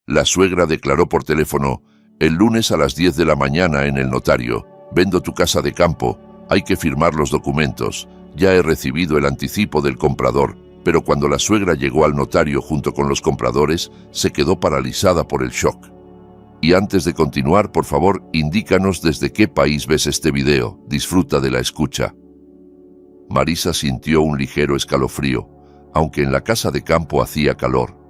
La suegra declaró por teléfono: el lunes a las 10 de la mañana en el notario. Vendo tu casa de campo. Hay que firmar los documentos. Ya he recibido el anticipo del comprador. Pero cuando la suegra llegó al notario junto con los compradores, se quedó paralizada por el shock. Y antes de continuar, por favor, indícanos desde qué país ves este video. Disfruta de la escucha. Marisa sintió un ligero escalofrío, aunque en la casa de campo hacía calor.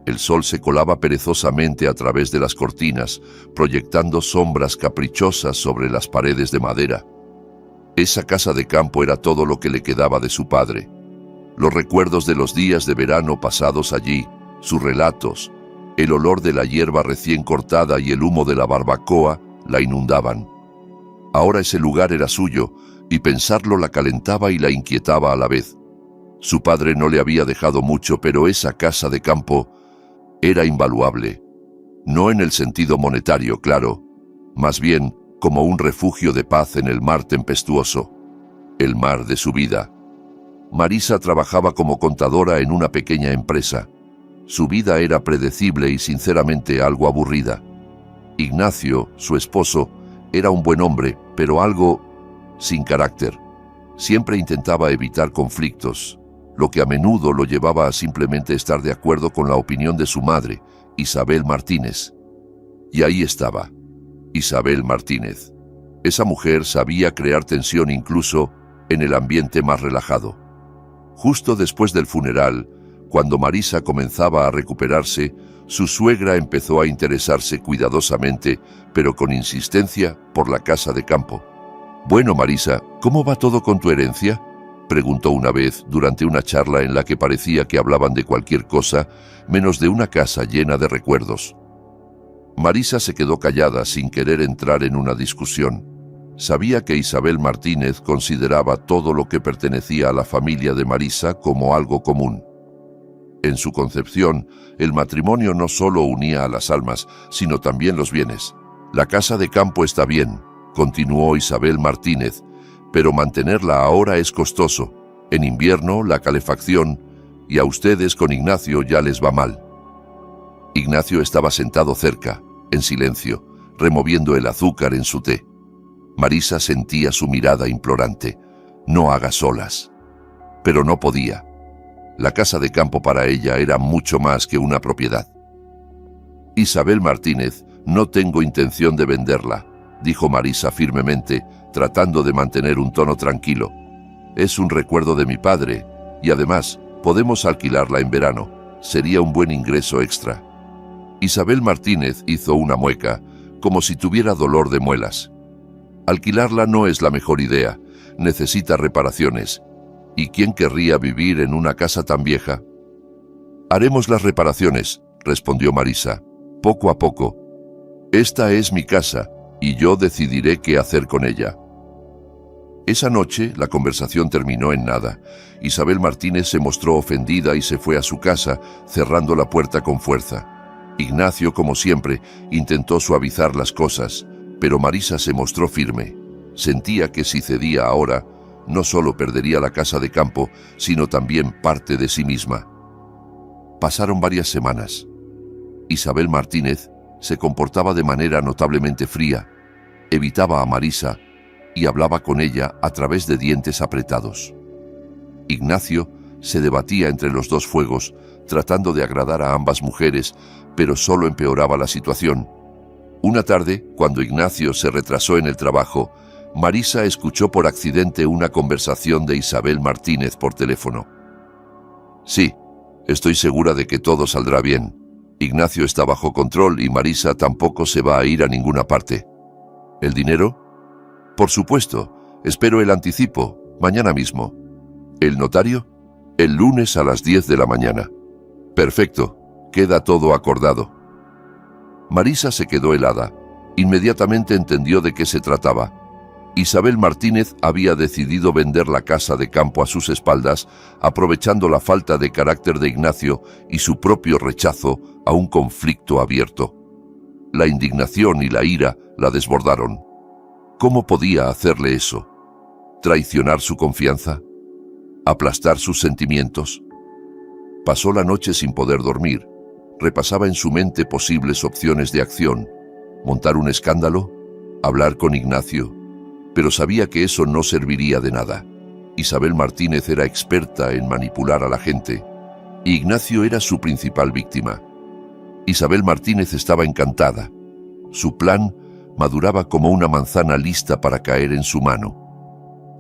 El sol se colaba perezosamente a través de las cortinas, proyectando sombras caprichosas sobre las paredes de madera. Esa casa de campo era todo lo que le quedaba de su padre. Los recuerdos de los días de verano pasados allí, sus relatos, el olor de la hierba recién cortada y el humo de la barbacoa la inundaban. Ahora ese lugar era suyo, y pensarlo la calentaba y la inquietaba a la vez. Su padre no le había dejado mucho, pero esa casa de campo era invaluable. No en el sentido monetario, claro, más bien como un refugio de paz en el mar tempestuoso, el mar de su vida. Marisa trabajaba como contadora en una pequeña empresa. Su vida era predecible y sinceramente algo aburrida. Ignacio, su esposo, era un buen hombre, pero algo sin carácter. Siempre intentaba evitar conflictos, lo que a menudo lo llevaba a simplemente estar de acuerdo con la opinión de su madre, Isabel Martínez. Y ahí estaba, Isabel Martínez. Esa mujer sabía crear tensión incluso en el ambiente más relajado. Justo después del funeral, cuando Marisa comenzaba a recuperarse, su suegra empezó a interesarse cuidadosamente, pero con insistencia, por la casa de campo. «Bueno, Marisa, ¿cómo va todo con tu herencia?», preguntó una vez durante una charla en la que parecía que hablaban de cualquier cosa, menos de una casa llena de recuerdos. Marisa se quedó callada sin querer entrar en una discusión. Sabía que Isabel Martínez consideraba todo lo que pertenecía a la familia de Marisa como algo común. En su concepción, el matrimonio no solo unía a las almas, sino también los bienes. «La casa de campo está bien», continuó Isabel Martínez, «pero mantenerla ahora es costoso. En invierno, la calefacción, y a ustedes con Ignacio ya les va mal». Ignacio estaba sentado cerca, en silencio, removiendo el azúcar en su té. Marisa sentía su mirada implorante. «No hagas olas». Pero no podía. La casa de campo para ella era mucho más que una propiedad. «Isabel Martínez, no tengo intención de venderla», dijo Marisa firmemente, tratando de mantener un tono tranquilo. «Es un recuerdo de mi padre, y además podemos alquilarla en verano. Sería un buen ingreso extra». Isabel Martínez hizo una mueca, como si tuviera dolor de muelas. «Alquilarla no es la mejor idea. Necesita reparaciones. ¿Y quién querría vivir en una casa tan vieja?». «Haremos las reparaciones», respondió Marisa, «poco a poco. Esta es mi casa, y yo decidiré qué hacer con ella». Esa noche la conversación terminó en nada. Isabel Martínez se mostró ofendida y se fue a su casa, cerrando la puerta con fuerza. Ignacio, como siempre, intentó suavizar las cosas, pero Marisa se mostró firme. Sentía que si cedía ahora, no solo perdería la casa de campo, sino también parte de sí misma. Pasaron varias semanas. Isabel Martínez se comportaba de manera notablemente fría, evitaba a Marisa y hablaba con ella a través de dientes apretados. Ignacio se debatía entre los dos fuegos, tratando de agradar a ambas mujeres, pero solo empeoraba la situación. Una tarde, cuando Ignacio se retrasó en el trabajo, Marisa escuchó por accidente una conversación de Isabel Martínez por teléfono. «Sí, estoy segura de que todo saldrá bien. Ignacio está bajo control y Marisa tampoco se va a ir a ninguna parte». «¿El dinero?». «Por supuesto. Espero el anticipo, mañana mismo». «¿El notario?». «El lunes a las 10 de la mañana». «Perfecto. Queda todo acordado». Marisa se quedó helada. Inmediatamente entendió de qué se trataba. Isabel Martínez había decidido vender la casa de campo a sus espaldas, aprovechando la falta de carácter de Ignacio y su propio rechazo a un conflicto abierto. La indignación y la ira la desbordaron. ¿Cómo podía hacerle eso? ¿Traicionar su confianza? ¿Aplastar sus sentimientos? Pasó la noche sin poder dormir. Repasaba en su mente posibles opciones de acción: montar un escándalo, hablar con Ignacio, pero sabía que eso no serviría de nada. Isabel Martínez era experta en manipular a la gente. Ignacio era su principal víctima. Isabel Martínez estaba encantada. Su plan maduraba como una manzana lista para caer en su mano.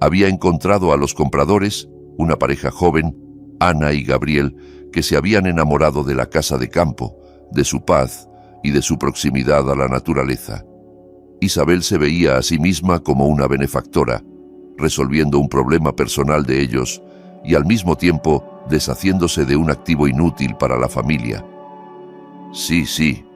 Había encontrado a los compradores, una pareja joven, Ana y Gabriel, que se habían enamorado de la casa de campo, de su paz y de su proximidad a la naturaleza. Isabel se veía a sí misma como una benefactora, resolviendo un problema personal de ellos y al mismo tiempo deshaciéndose de un activo inútil para la familia. Sí,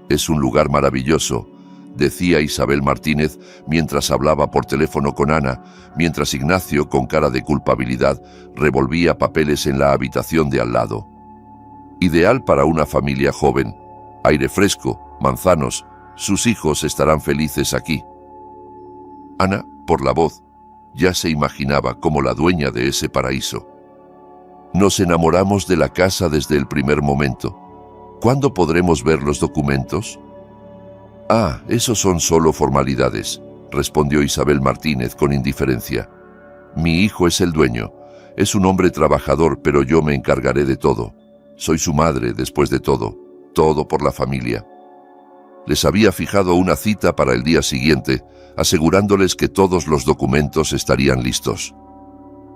es un lugar maravilloso, decía Isabel Martínez mientras hablaba por teléfono con Ana, mientras Ignacio, con cara de culpabilidad, revolvía papeles en la habitación de al lado. Ideal para una familia joven. Aire fresco, manzanos, sus hijos estarán felices aquí. Ana, por la voz, ya se imaginaba como la dueña de ese paraíso. Nos enamoramos de la casa desde el primer momento. ¿Cuándo podremos ver los documentos? Ah, esos son solo formalidades, respondió Isabel Martínez con indiferencia. Mi hijo es el dueño. Es un hombre trabajador, pero yo me encargaré de todo. Soy su madre, después de todo. Todo por la familia. Les había fijado una cita para el día siguiente, asegurándoles que todos los documentos estarían listos.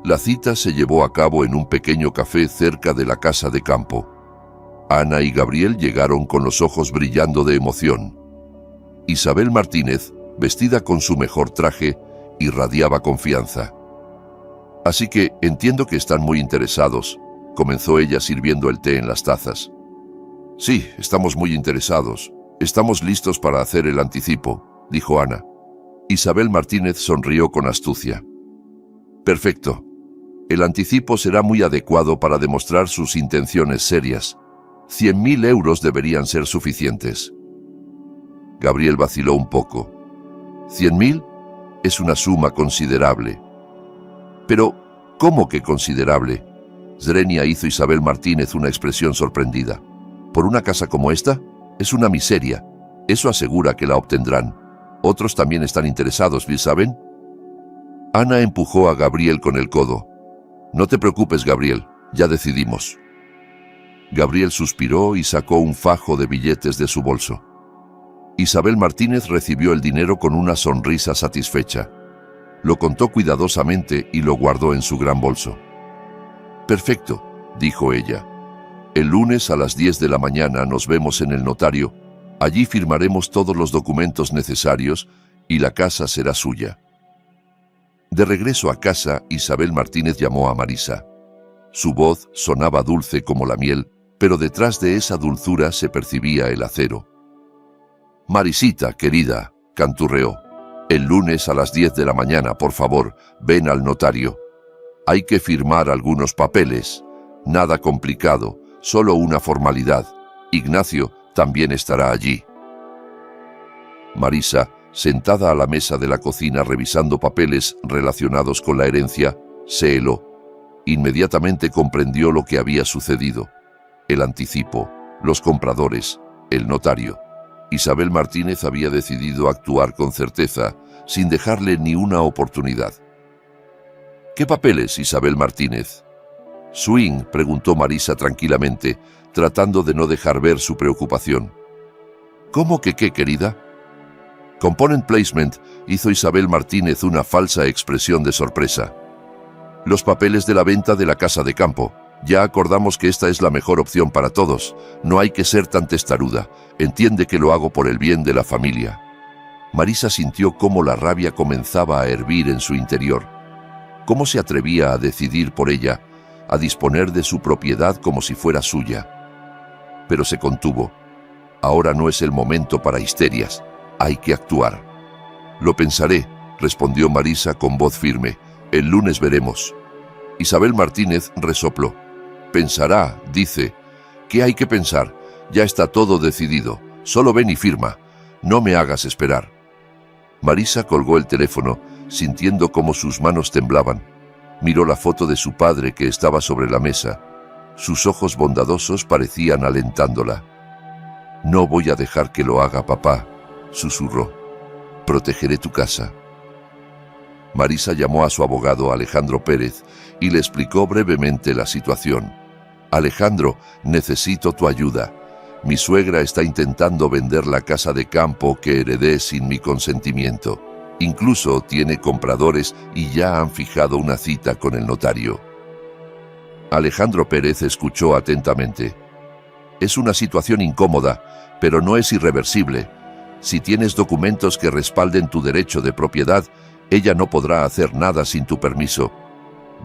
La cita se llevó a cabo en un pequeño café cerca de la casa de campo. Ana y Gabriel llegaron con los ojos brillando de emoción. Isabel Martínez, vestida con su mejor traje, irradiaba confianza. Así que entiendo que están muy interesados, comenzó ella sirviendo el té en las tazas. Sí, estamos muy interesados. Estamos listos para hacer el anticipo, dijo Ana. Isabel Martínez sonrió con astucia. Perfecto. El anticipo será muy adecuado para demostrar sus intenciones serias. 100.000 euros deberían ser suficientes. Gabriel vaciló un poco. 100.000 es una suma considerable. Pero, ¿cómo que considerable? Zrenia hizo Isabel Martínez una expresión sorprendida. ¿Por una casa como esta? Es una miseria. Eso asegura que la obtendrán. Otros también están interesados, ¿saben? Ana empujó a Gabriel con el codo. No te preocupes, Gabriel, ya decidimos. Gabriel suspiró y sacó un fajo de billetes de su bolso. Isabel Martínez recibió el dinero con una sonrisa satisfecha. Lo contó cuidadosamente y lo guardó en su gran bolso. Perfecto, dijo ella. El lunes a las 10 de la mañana nos vemos en el notario. Allí firmaremos todos los documentos necesarios y la casa será suya. De regreso a casa, Isabel Martínez llamó a Marisa. Su voz sonaba dulce como la miel, pero detrás de esa dulzura se percibía el acero. Marisita, querida, canturreó. El lunes a las 10 de la mañana, por favor, ven al notario. Hay que firmar algunos papeles. Nada complicado, solo una formalidad. Ignacio también estará allí. Marisa, sentada a la mesa de la cocina revisando papeles relacionados con la herencia, se heló. Inmediatamente comprendió lo que había sucedido. El anticipo, los compradores, el notario. Isabel Martínez había decidido actuar con certeza, sin dejarle ni una oportunidad. ¿Qué papeles, Isabel Martínez? Swing, preguntó Marisa tranquilamente, tratando de no dejar ver su preocupación. ¿Cómo que qué, querida? Component Placement, hizo Isabel Martínez una falsa expresión de sorpresa. Los papeles de la venta de la casa de campo. Ya acordamos que esta es la mejor opción para todos. No hay que ser tan testaruda. Entiende que lo hago por el bien de la familia. Marisa sintió cómo la rabia comenzaba a hervir en su interior. ¿Cómo se atrevía a decidir por ella, a disponer de su propiedad como si fuera suya? Pero se contuvo. Ahora no es el momento para histerias. Hay que actuar. Lo pensaré, respondió Marisa con voz firme. El lunes veremos. Isabel Martínez resopló. Pensará, dice. ¿Qué hay que pensar? Ya está todo decidido. Solo ven y firma. No me hagas esperar. Marisa colgó el teléfono, sintiendo cómo sus manos temblaban. Miró la foto de su padre que estaba sobre la mesa. Sus ojos bondadosos parecían alentándola. No voy a dejar que lo haga, papá, susurró. Protegeré tu casa. Marisa llamó a su abogado Alejandro Pérez y le explicó brevemente la situación. Alejandro, necesito tu ayuda. Mi suegra está intentando vender la casa de campo que heredé sin mi consentimiento. Incluso tiene compradores y ya han fijado una cita con el notario. Alejandro Pérez escuchó atentamente. Es una situación incómoda, pero no es irreversible. Si tienes documentos que respalden tu derecho de propiedad, ella no podrá hacer nada sin tu permiso.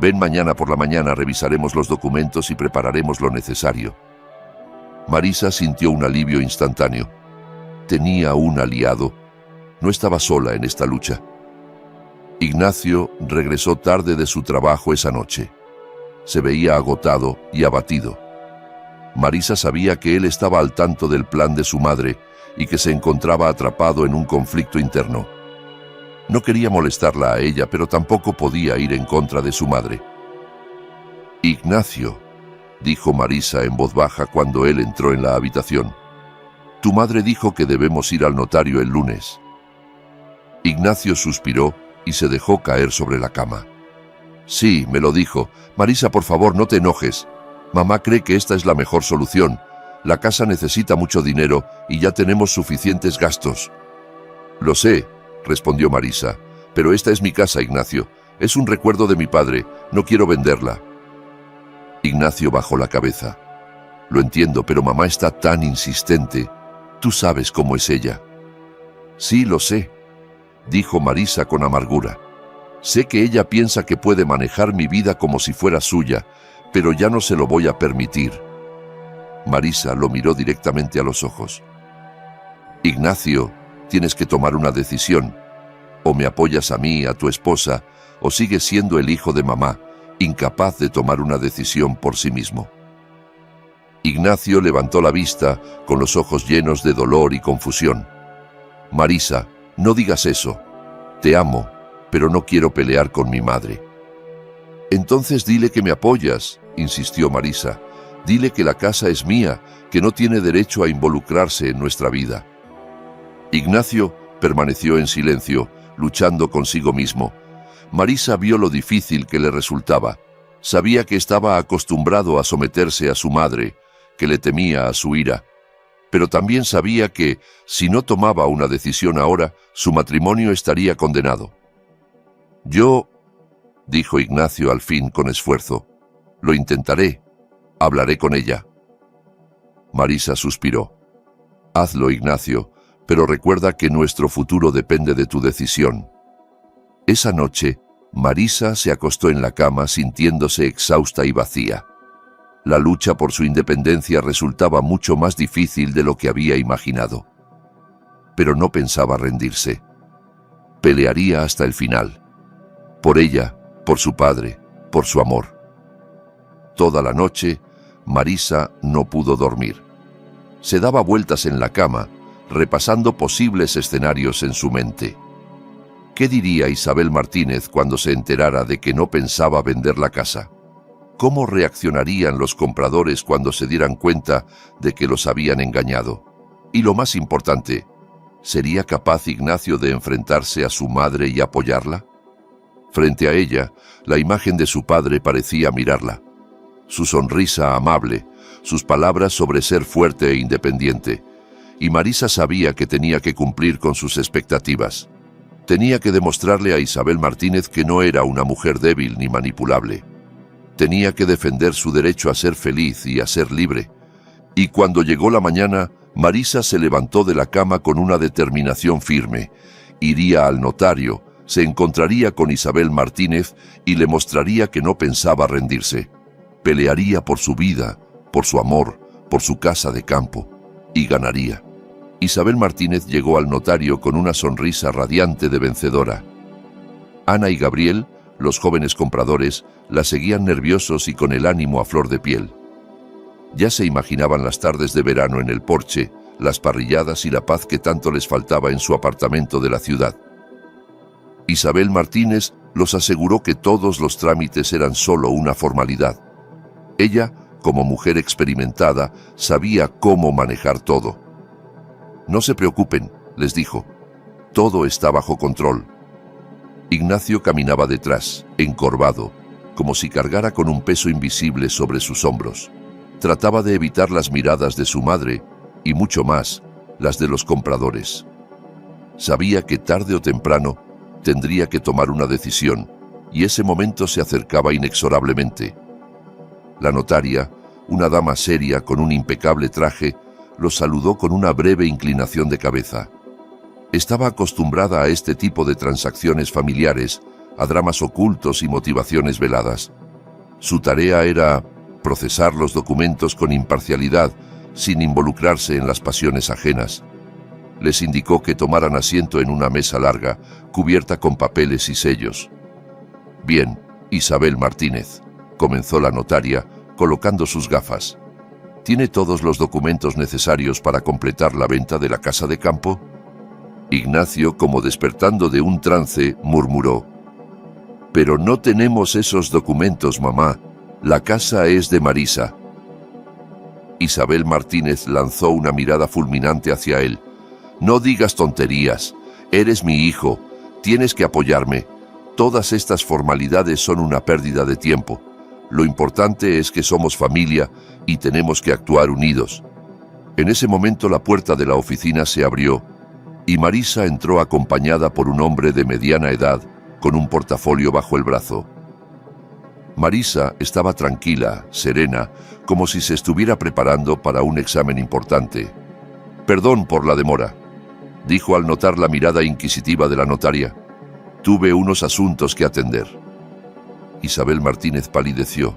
Ven mañana por la mañana, revisaremos los documentos y prepararemos lo necesario. Marisa sintió un alivio instantáneo. Tenía un aliado. No estaba sola en esta lucha. Ignacio regresó tarde de su trabajo esa noche. Se veía agotado y abatido. Marisa sabía que él estaba al tanto del plan de su madre y que se encontraba atrapado en un conflicto interno. No quería molestarla a ella, pero tampoco podía ir en contra de su madre. Ignacio, dijo Marisa en voz baja cuando él entró en la habitación. Tu madre dijo que debemos ir al notario el lunes. Ignacio suspiró y se dejó caer sobre la cama. Sí, me lo dijo. Marisa, por favor, no te enojes. Mamá cree que esta es la mejor solución. La casa necesita mucho dinero y ya tenemos suficientes gastos. Lo sé, respondió Marisa, pero esta es mi casa, Ignacio. Es un recuerdo de mi padre. No quiero venderla. Ignacio bajó la cabeza. Lo entiendo, pero mamá está tan insistente. Tú sabes cómo es ella. Sí, lo sé, dijo Marisa con amargura. Sé que ella piensa que puede manejar mi vida como si fuera suya, pero ya no se lo voy a permitir. Marisa lo miró directamente a los ojos. Ignacio, tienes que tomar una decisión. O me apoyas a mí, a tu esposa, o sigues siendo el hijo de mamá, incapaz de tomar una decisión por sí mismo. Ignacio levantó la vista con los ojos llenos de dolor y confusión. Marisa, no digas eso. Te amo, pero no quiero pelear con mi madre. Entonces dile que me apoyas, insistió Marisa. Dile que la casa es mía, que no tiene derecho a involucrarse en nuestra vida. Ignacio permaneció en silencio, luchando consigo mismo. Marisa vio lo difícil que le resultaba. Sabía que estaba acostumbrado a someterse a su madre, que le temía a su ira. Pero también sabía que, si no tomaba una decisión ahora, su matrimonio estaría condenado. Yo, dijo Ignacio al fin con esfuerzo, lo intentaré. Hablaré con ella. Marisa suspiró. Hazlo, Ignacio, pero recuerda que nuestro futuro depende de tu decisión. Esa noche, Marisa se acostó en la cama sintiéndose exhausta y vacía. La lucha por su independencia resultaba mucho más difícil de lo que había imaginado. Pero no pensaba rendirse. Pelearía hasta el final. Por ella, por su padre, por su amor. Toda la noche, Marisa no pudo dormir. Se daba vueltas en la cama, repasando posibles escenarios en su mente. ¿Qué diría Isabel Martínez cuando se enterara de que no pensaba vender la casa? ¿Cómo reaccionarían los compradores cuando se dieran cuenta de que los habían engañado? Y lo más importante, ¿sería capaz Ignacio de enfrentarse a su madre y apoyarla? Frente a ella, la imagen de su padre parecía mirarla. Su sonrisa amable, sus palabras sobre ser fuerte e independiente. Y Marisa sabía que tenía que cumplir con sus expectativas. Tenía que demostrarle a Isabel Martínez que no era una mujer débil ni manipulable. Tenía que defender su derecho a ser feliz y a ser libre. Y cuando llegó la mañana, Marisa se levantó de la cama con una determinación firme. Iría al notario, se encontraría con Isabel Martínez y le mostraría que no pensaba rendirse. Pelearía por su vida, por su amor, por su casa de campo, y ganaría. Isabel Martínez llegó al notario con una sonrisa radiante de vencedora. Ana y Gabriel, los jóvenes compradores, la seguían nerviosos y con el ánimo a flor de piel. Ya se imaginaban las tardes de verano en el porche, las parrilladas y la paz que tanto les faltaba en su apartamento de la ciudad. Isabel Martínez los aseguró que todos los trámites eran solo una formalidad. Ella, como mujer experimentada, sabía cómo manejar todo. No se preocupen, les dijo. Todo está bajo control. Ignacio caminaba detrás, encorvado, como si cargara con un peso invisible sobre sus hombros. Trataba de evitar las miradas de su madre y mucho más, las de los compradores. Sabía que tarde o temprano tendría que tomar una decisión y ese momento se acercaba inexorablemente. La notaria, una dama seria con un impecable traje, lo saludó con una breve inclinación de cabeza. Estaba acostumbrada a este tipo de transacciones familiares, a dramas ocultos y motivaciones veladas. Su tarea era procesar los documentos con imparcialidad, sin involucrarse en las pasiones ajenas. Les indicó que tomaran asiento en una mesa larga, cubierta con papeles y sellos. «Bien, Isabel Martínez», comenzó la notaria, colocando sus gafas. «¿Tiene todos los documentos necesarios para completar la venta de la casa de campo?» Ignacio, como despertando de un trance, murmuró: «Pero no tenemos esos documentos, mamá. La casa es de Marisa». Isabel Martínez lanzó una mirada fulminante hacia él. «No digas tonterías. Eres mi hijo. Tienes que apoyarme. Todas estas formalidades son una pérdida de tiempo. Lo importante es que somos familia y tenemos que actuar unidos». En ese momento la puerta de la oficina se abrió y Marisa entró acompañada por un hombre de mediana edad con un portafolio bajo el brazo. Marisa estaba tranquila, serena, como si se estuviera preparando para un examen importante. «Perdón por la demora», dijo al notar la mirada inquisitiva de la notaria. «Tuve unos asuntos que atender». Isabel Martínez palideció.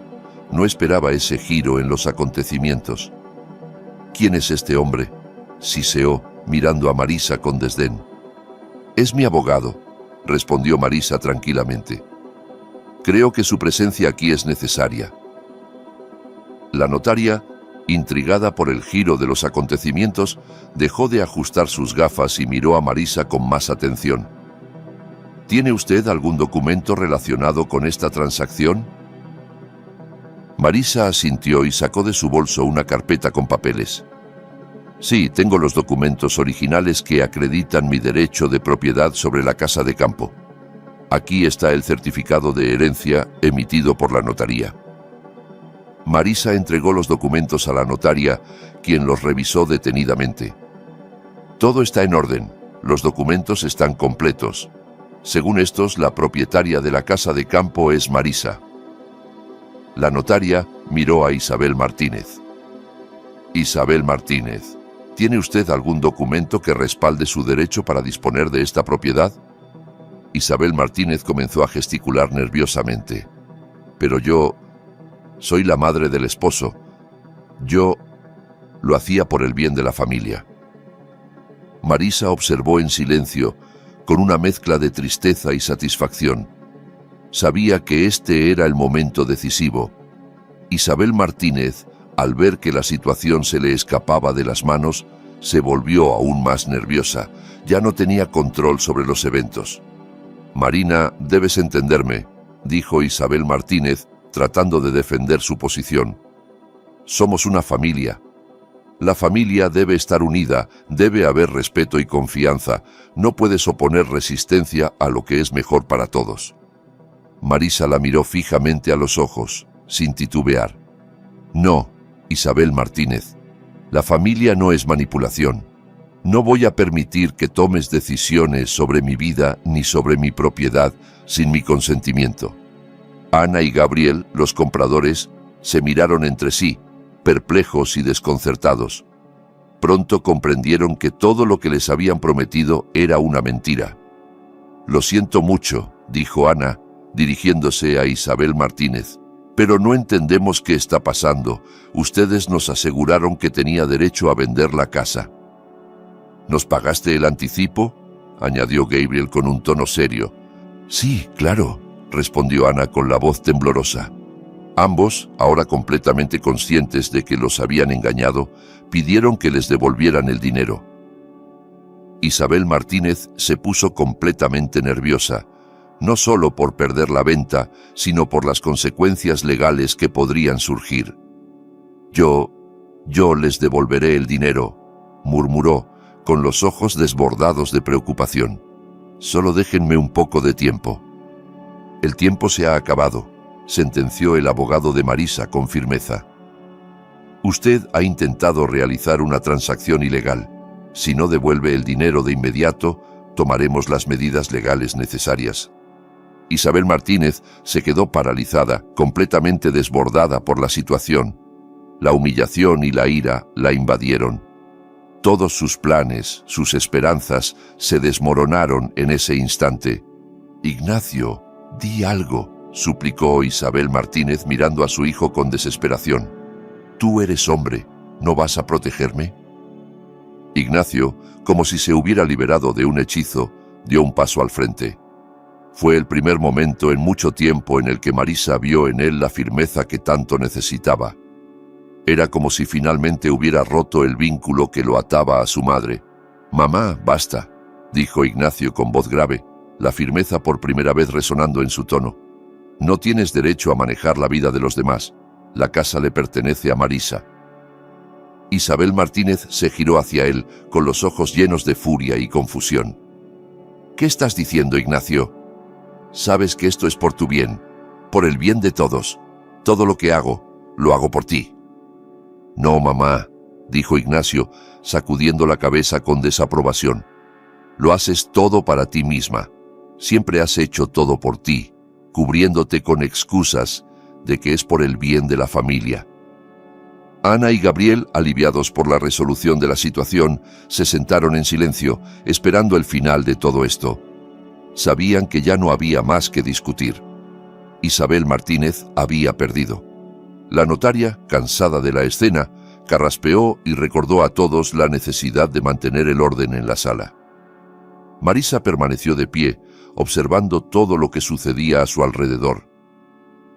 No esperaba ese giro en los acontecimientos. «¿Quién es este hombre?», siseó, mirando a Marisa con desdén. «Es mi abogado», respondió Marisa tranquilamente. «Creo que su presencia aquí es necesaria». La notaria, intrigada por el giro de los acontecimientos, dejó de ajustar sus gafas y miró a Marisa con más atención. «¿Tiene usted algún documento relacionado con esta transacción?». Marisa asintió y sacó de su bolso una carpeta con papeles. «Sí, tengo los documentos originales que acreditan mi derecho de propiedad sobre la casa de campo. Aquí está el certificado de herencia emitido por la notaría». Marisa entregó los documentos a la notaria, quien los revisó detenidamente. «Todo está en orden. Los documentos están completos. Según estos, la propietaria de la casa de campo es Marisa». La notaria miró a Isabel Martínez. «Isabel Martínez, ¿tiene usted algún documento que respalde su derecho para disponer de esta propiedad?». Isabel Martínez comenzó a gesticular nerviosamente. «Pero yo soy la madre del esposo. Yo lo hacía por el bien de la familia». Marisa observó en silencio, con una mezcla de tristeza y satisfacción. Sabía que este era el momento decisivo. Isabel Martínez, al ver que la situación se le escapaba de las manos, se volvió aún más nerviosa. Ya no tenía control sobre los eventos. «Marina, debes entenderme», dijo Isabel Martínez, tratando de defender su posición. «Somos una familia. La familia debe estar unida, debe haber respeto y confianza. No puedes oponer resistencia a lo que es mejor para todos». Marisa la miró fijamente a los ojos, sin titubear. «No, Isabel Martínez. La familia no es manipulación. No voy a permitir que tomes decisiones sobre mi vida ni sobre mi propiedad sin mi consentimiento». Ana y Gabriel, los compradores, se miraron entre sí, perplejos y desconcertados. Pronto comprendieron que todo lo que les habían prometido era una mentira. «Lo siento mucho», dijo Ana, dirigiéndose a Isabel Martínez, «pero no entendemos qué está pasando. Ustedes nos aseguraron que tenía derecho a vender la casa». «¿Nos pagaste el anticipo?», añadió Gabriel con un tono serio. «Sí, claro», respondió Ana con la voz temblorosa. Ambos, ahora completamente conscientes de que los habían engañado, pidieron que les devolvieran el dinero. Isabel Martínez se puso completamente nerviosa, no solo por perder la venta, sino por las consecuencias legales que podrían surgir. Yo les devolveré el dinero», murmuró, con los ojos desbordados de preocupación. «Solo déjenme un poco de tiempo». «El tiempo se ha acabado», sentenció el abogado de Marisa con firmeza. «Usted ha intentado realizar una transacción ilegal. Si no devuelve el dinero de inmediato, tomaremos las medidas legales necesarias». Isabel Martínez se quedó paralizada, completamente desbordada por la situación. La humillación y la ira la invadieron. Todos sus planes, sus esperanzas, se desmoronaron en ese instante. «Ignacio, di algo», suplicó Isabel Martínez mirando a su hijo con desesperación. «Tú eres hombre, ¿no vas a protegerme?». Ignacio, como si se hubiera liberado de un hechizo, dio un paso al frente. Fue el primer momento en mucho tiempo en el que Marisa vio en él la firmeza que tanto necesitaba. Era como si finalmente hubiera roto el vínculo que lo ataba a su madre. «Mamá, basta», dijo Ignacio con voz grave, la firmeza por primera vez resonando en su tono. «No tienes derecho a manejar la vida de los demás. La casa le pertenece a Marisa». Isabel Martínez se giró hacia él, con los ojos llenos de furia y confusión. «¿Qué estás diciendo, Ignacio? Sabes que esto es por tu bien, por el bien de todos. Todo lo que hago, lo hago por ti». «No, mamá», dijo Ignacio, sacudiendo la cabeza con desaprobación. «Lo haces todo para ti misma. Siempre has hecho todo por ti, cubriéndote con excusas de que es por el bien de la familia». Ana y Gabriel, aliviados por la resolución de la situación, se sentaron en silencio, esperando el final de todo esto. Sabían que ya no había más que discutir. Isabel Martínez había perdido. La notaria, cansada de la escena, carraspeó y recordó a todos la necesidad de mantener el orden en la sala. Marisa permaneció de pie, observando todo lo que sucedía a su alrededor.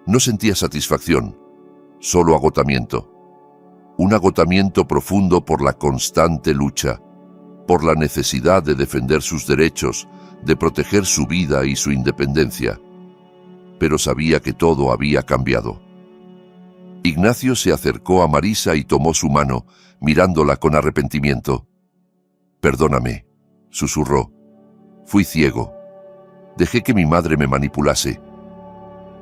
No sentía satisfacción, solo agotamiento. Un agotamiento profundo por la constante lucha, por la necesidad de defender sus derechos, de proteger su vida y su independencia. Pero sabía que todo había cambiado. Ignacio se acercó a Marisa y tomó su mano, mirándola con arrepentimiento. «Perdóname», susurró. «Fui ciego. Dejé que mi madre me manipulase».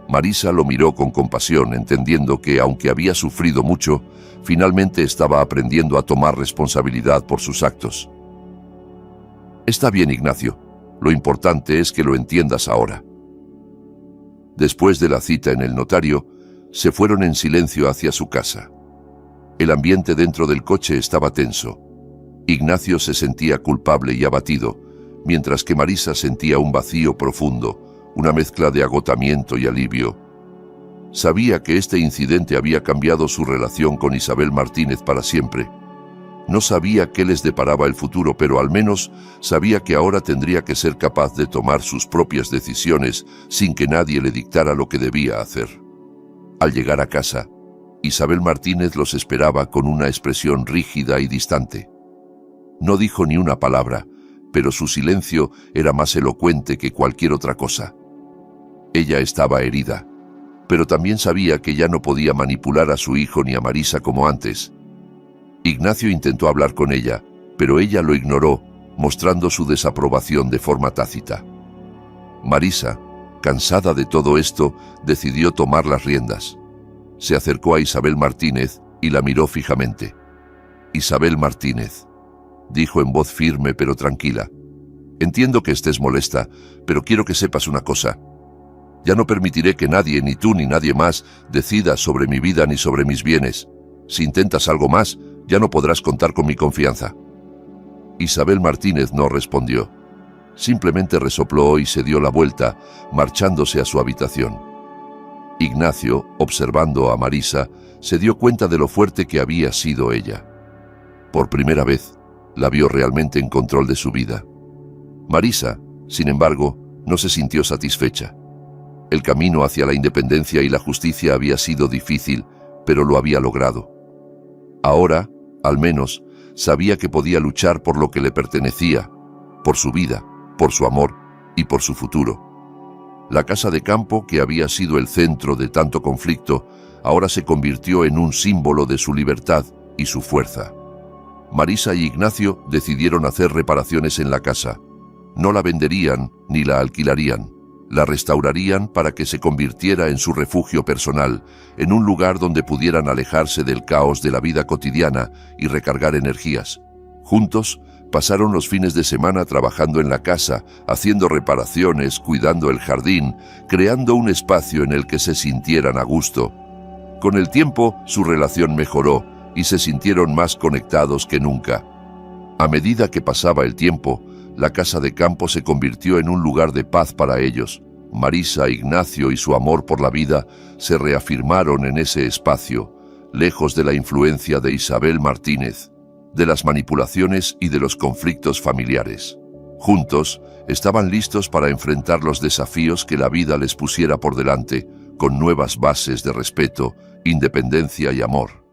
Marisa lo miró con compasión, entendiendo que, aunque había sufrido mucho, finalmente estaba aprendiendo a tomar responsabilidad por sus actos. «Está bien, Ignacio. Lo importante es que lo entiendas ahora». Después de la cita en el notario, se fueron en silencio hacia su casa. El ambiente dentro del coche estaba tenso. Ignacio se sentía culpable y abatido, mientras que Marisa sentía un vacío profundo, una mezcla de agotamiento y alivio. Sabía que este incidente había cambiado su relación con Isabel Martínez para siempre. No sabía qué les deparaba el futuro, pero al menos sabía que ahora tendría que ser capaz de tomar sus propias decisiones sin que nadie le dictara lo que debía hacer. Al llegar a casa, Isabel Martínez los esperaba con una expresión rígida y distante. No dijo ni una palabra, pero su silencio era más elocuente que cualquier otra cosa. Ella estaba herida, pero también sabía que ya no podía manipular a su hijo ni a Marisa como antes. Ignacio intentó hablar con ella, pero ella lo ignoró, mostrando su desaprobación de forma tácita. Marisa, cansada de todo esto, decidió tomar las riendas. Se acercó a Isabel Martínez y la miró fijamente. «Isabel Martínez», dijo en voz firme pero tranquila, «entiendo que estés molesta, pero quiero que sepas una cosa. Ya no permitiré que nadie, ni tú ni nadie más, decida sobre mi vida ni sobre mis bienes. Si intentas algo más, ya no podrás contar con mi confianza». Isabel Martínez no respondió. Simplemente resopló y se dio la vuelta, marchándose a su habitación. Ignacio, observando a Marisa, se dio cuenta de lo fuerte que había sido ella. Por primera vez, la vio realmente en control de su vida. Marisa, sin embargo, no se sintió satisfecha. El camino hacia la independencia y la justicia había sido difícil, pero lo había logrado. Ahora, al menos, sabía que podía luchar por lo que le pertenecía, por su vida, por su amor y por su futuro. La casa de campo, que había sido el centro de tanto conflicto, ahora se convirtió en un símbolo de su libertad y su fuerza. Marisa y Ignacio decidieron hacer reparaciones en la casa. No la venderían ni la alquilarían. La restaurarían para que se convirtiera en su refugio personal, en un lugar donde pudieran alejarse del caos de la vida cotidiana y recargar energías. Juntos, pasaron los fines de semana trabajando en la casa, haciendo reparaciones, cuidando el jardín, creando un espacio en el que se sintieran a gusto. Con el tiempo, su relación mejoró y se sintieron más conectados que nunca. A medida que pasaba el tiempo, la casa de campo se convirtió en un lugar de paz para ellos. Marisa, Ignacio y su amor por la vida se reafirmaron en ese espacio, lejos de la influencia de Isabel Martínez, de las manipulaciones y de los conflictos familiares. Juntos, estaban listos para enfrentar los desafíos que la vida les pusiera por delante, con nuevas bases de respeto, independencia y amor.